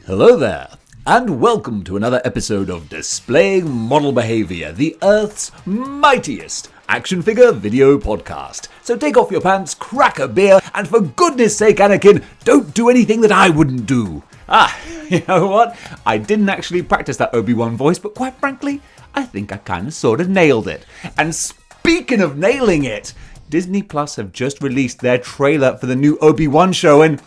Hello there, and welcome to another episode of Displaying Model Behaviour, the Earth's mightiest action figure video podcast. So take off your pants, crack a beer, and for goodness sake, Anakin, don't do anything that I wouldn't do. You know what? I didn't actually practice that Obi-Wan voice, but quite frankly, I think I kind of sort of nailed it. And speaking of nailing it, Disney Plus have just released their trailer for the new Obi-Wan show, and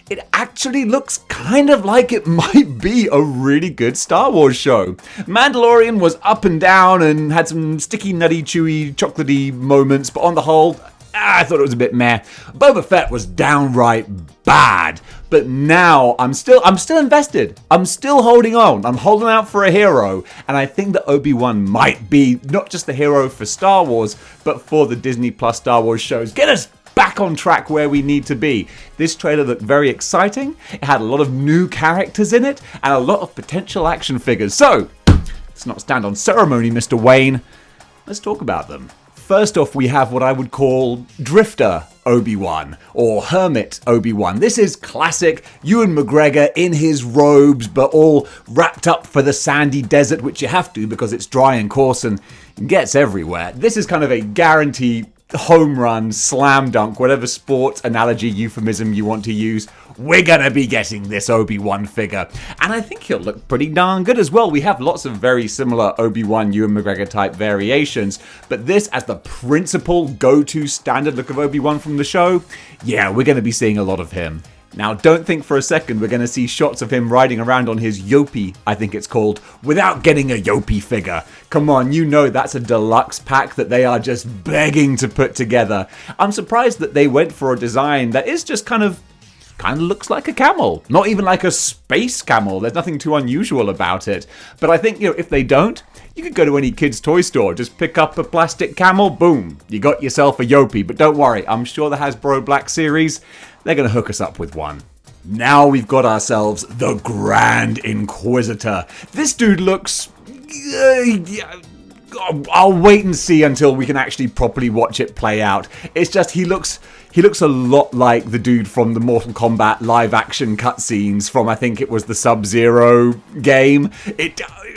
it actually looks kind of like it might be a really good Star Wars show. Mandalorian was up and down and had some sticky, nutty, chewy, chocolatey moments, but on the whole, I thought it was a bit meh. Boba Fett was downright bad, but now I'm still invested. I'm still holding on. I'm holding out for a hero, and I think that Obi-Wan might be not just the hero for Star Wars, but for the Disney Plus Star Wars shows. Get us back on track where we need to be. This trailer looked very exciting. It had a lot of new characters in it and a lot of potential action figures. So, let's not stand on ceremony, Mr. Wayne. Let's talk about them. First off, we have what I would call Drifter Obi-Wan, or Hermit Obi-Wan. This is classic Ewan McGregor in his robes, but all wrapped up for the sandy desert, which you have to because it's dry and coarse and gets everywhere. This is kind of a guarantee home run, slam dunk, whatever sports analogy, euphemism you want to use. We're gonna be getting this Obi-Wan figure. And I think he'll look pretty darn good as well. We have lots of very similar Obi-Wan, Ewan McGregor type variations, but this as the principal go-to standard look of Obi-Wan from the show, yeah, we're gonna be seeing a lot of him. Now, don't think for a second we're going to see shots of him riding around on his Yopi, I think it's called, without getting a Yopi figure. Come on, you know that's a deluxe pack that they are just begging to put together. I'm surprised that they went for a design that is just kind of looks like a camel. Not even like a space camel. There's nothing too unusual about it. But I think, if they don't, you could go to any kid's toy store, just pick up a plastic camel, boom, you got yourself a Yopi. But don't worry, I'm sure the Hasbro Black Series, they're going to hook us up with one. Now we've got ourselves the Grand Inquisitor. This dude looks... I'll wait and see until we can actually properly watch it play out. It's just he looks a lot like the dude from the Mortal Kombat live action cutscenes from, I think it was the Sub-Zero game.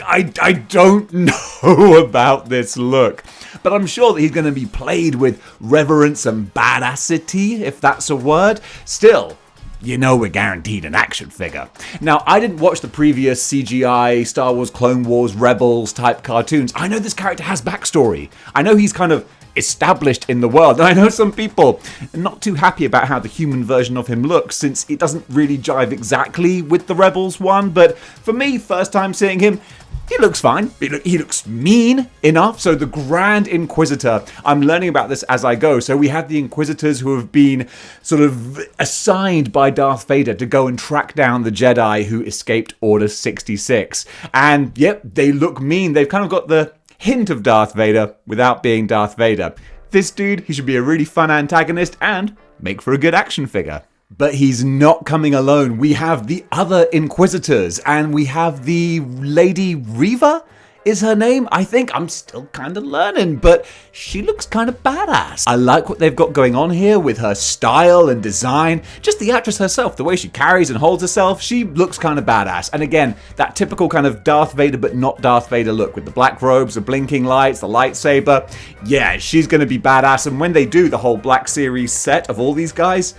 I don't know about this look, but I'm sure that he's going to be played with reverence and badassity, if that's a word. Still, we're guaranteed an action figure. Now, I didn't watch the previous CGI Star Wars Clone Wars Rebels type cartoons. I know this character has backstory. I know he's kind of established in the world. And I know some people are not too happy about how the human version of him looks, since it doesn't really jive exactly with the Rebels one. But for me, first time seeing him, he looks fine. He looks mean enough. So the Grand Inquisitor, I'm learning about this as I go. So we have the Inquisitors who have been sort of assigned by Darth Vader to go and track down the Jedi who escaped Order 66. And yep, they look mean. They've kind of got the hint of Darth Vader without being Darth Vader. This dude, he should be a really fun antagonist and make for a good action figure. But he's not coming alone. We have the other Inquisitors, and we have the Lady Reva, is her name? I think. I'm still kind of learning, but she looks kind of badass. I like what they've got going on here with her style and design. Just the actress herself, the way she carries and holds herself, she looks kind of badass. And again, that typical kind of Darth Vader but not Darth Vader look with the black robes, the blinking lights, the lightsaber. Yeah, she's going to be badass. And when they do the whole Black Series set of all these guys,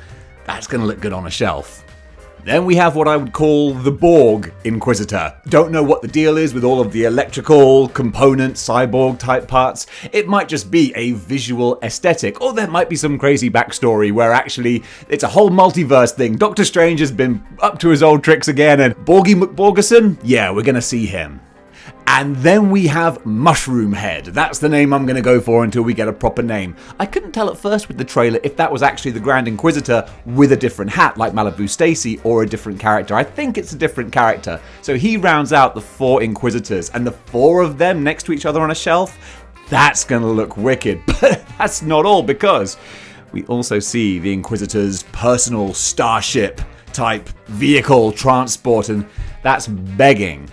that's going to look good on a shelf. Then we have what I would call the Borg Inquisitor. Don't know what the deal is with all of the electrical component cyborg type parts. It might just be a visual aesthetic, or there might be some crazy backstory where actually it's a whole multiverse thing. Doctor Strange has been up to his old tricks again, and Borgie McBorgerson, yeah, we're going to see him. And then we have Mushroom Head. That's the name I'm going to go for until we get a proper name. I couldn't tell at first with the trailer if that was actually the Grand Inquisitor with a different hat like Malibu Stacy, or a different character. I think it's a different character. So he rounds out the 4 Inquisitors, and the 4 of them next to each other on a shelf, that's going to look wicked. But that's not all, because we also see the Inquisitor's personal starship type vehicle transport, and that's begging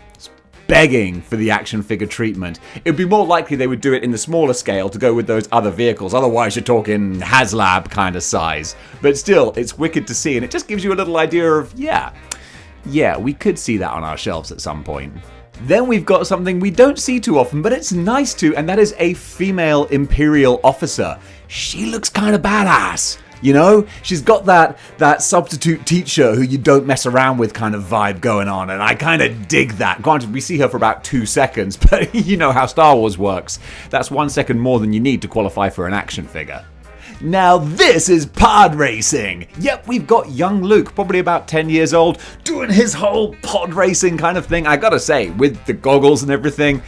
begging for the action figure treatment. It would be more likely they would do it in the smaller scale to go with those other vehicles. Otherwise, you're talking HasLab kind of size. But still, it's wicked to see, and it just gives you a little idea of, yeah, we could see that on our shelves at some point. Then we've got something we don't see too often, but it's nice to, and that is a female Imperial officer. She looks kind of badass. You know, she's got that substitute teacher who you don't mess around with kind of vibe going on, and I kind of dig that. Granted, we see her for about 2 seconds, but you know how Star Wars works. That's 1 second more than you need to qualify for an action figure. Now this is pod racing. Yep, we've got young Luke, probably about 10 years old, doing his whole pod racing kind of thing. I gotta say, with the goggles and everything,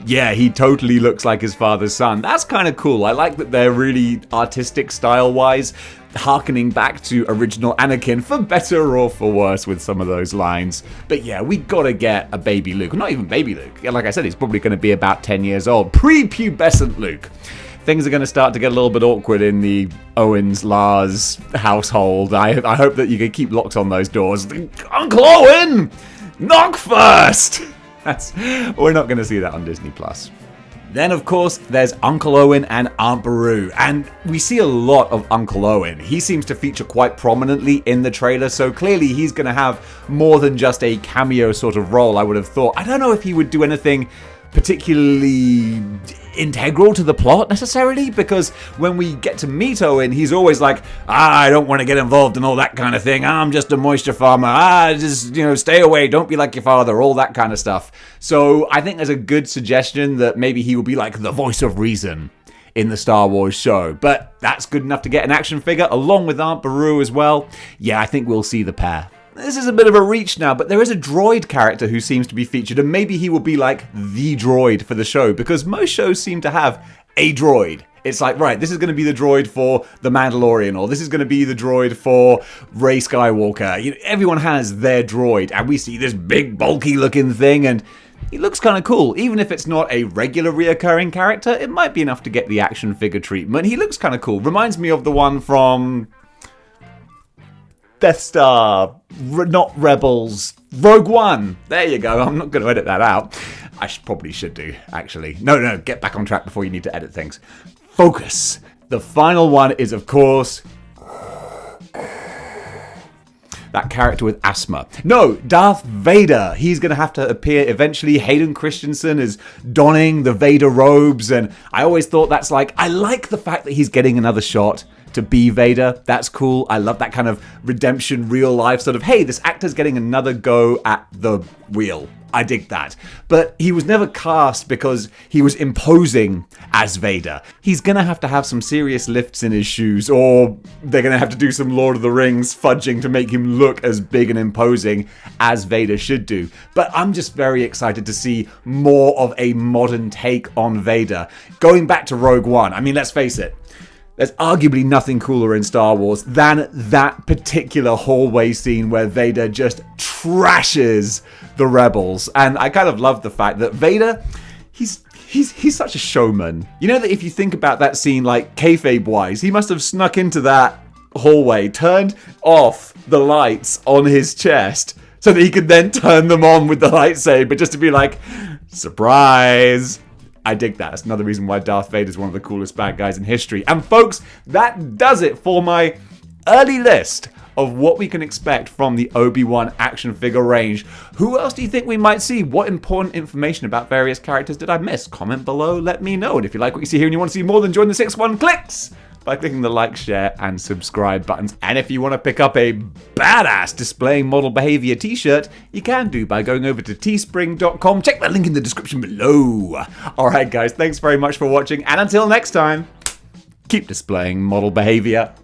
yeah, he totally looks like his father's son. That's kind of cool. I like that they're really artistic style-wise, harkening back to original Anakin, for better or for worse with some of those lines. But yeah, we gotta get a baby Luke. Not even baby Luke. Like I said, he's probably going to be about 10 years old. Pre-pubescent Luke. Things are going to start to get a little bit awkward in the Owens-Lars household. I hope that you can keep locks on those doors. Uncle Owen! Knock first! We're not going to see that on Disney+. Then, of course, there's Uncle Owen and Aunt Beru, and we see a lot of Uncle Owen. He seems to feature quite prominently in the trailer, so clearly he's going to have more than just a cameo sort of role, I would have thought. I don't know if he would do anything particularly integral to the plot necessarily, because when we get to meet Owen, he's always like, I don't want to get involved in all that kind of thing. I'm just a moisture farmer. Just, stay away. Don't be like your father. All that kind of stuff. So I think there's a good suggestion that maybe he will be like the voice of reason in the Star Wars show. But that's good enough to get an action figure along with Aunt Beru as well. Yeah, I think we'll see the pair. This is a bit of a reach now, but there is a droid character who seems to be featured, and maybe he will be like the droid for the show, because most shows seem to have a droid. It's like, right, this is going to be the droid for The Mandalorian, or this is going to be the droid for Rey Skywalker. Everyone has their droid, and we see this big, bulky looking thing, and he looks kind of cool. Even if it's not a regular reoccurring character, it might be enough to get the action figure treatment. He looks kind of cool. Reminds me of the one from Death Star, not Rebels, Rogue One. There you go. I'm not going to edit that out. I probably should do, actually. No, get back on track before you need to edit things. Focus. The final one is, of course, that character with asthma. No, Darth Vader. He's going to have to appear eventually. Hayden Christensen is donning the Vader robes, and I always thought that's like, I like the fact that he's getting another shot to be Vader. That's cool. I love that kind of redemption, real life sort of, hey, this actor's getting another go at the wheel. I dig that. But he was never cast because he was imposing as Vader. He's going to have some serious lifts in his shoes, or they're going to have to do some Lord of the Rings fudging to make him look as big and imposing as Vader should do. But I'm just very excited to see more of a modern take on Vader. Going back to Rogue One, I mean, let's face it, there's arguably nothing cooler in Star Wars than that particular hallway scene where Vader just trashes the rebels. And I kind of love the fact that Vader, he's such a showman. You know that if you think about that scene, like kayfabe-wise, he must have snuck into that hallway, turned off the lights on his chest so that he could then turn them on with the lightsaber, just to be like, surprise. I dig that. That's another reason why Darth Vader is one of the coolest bad guys in history. And folks, that does it for my early list of what we can expect from the Obi-Wan action figure range. Who else do you think we might see? What important information about various characters did I miss? Comment below, let me know. And if you like what you see here and you want to see more, then join the 6-1 clicks by clicking the like, share, and subscribe buttons. And if you want to pick up a badass Displaying Model Behaviour t-shirt, you can do by going over to teespring.com. Check the link in the description below. Alright guys, thanks very much for watching, and until next time, keep displaying model behaviour.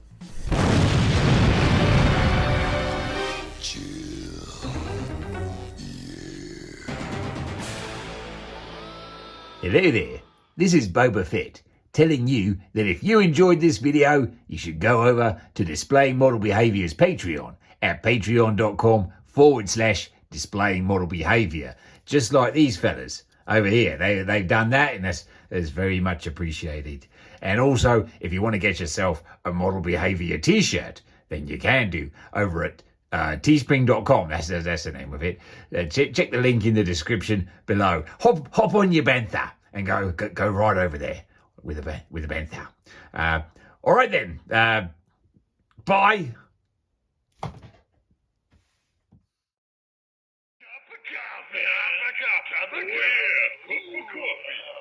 Hello there, this is Boba Fett, telling you that if you enjoyed this video, you should go over to Displaying Model Behaviour's Patreon at patreon.com/Displaying Model Behaviour. Just like these fellas over here. They've done that, and that's very much appreciated. And also, if you want to get yourself a Model Behaviour t-shirt, then you can do over at teespring.com. That's the name of it. Check the link in the description below. Hop on your bantha and go right over there with a bantha. All right then. Bye. Cup of coffee. Cup of coffee.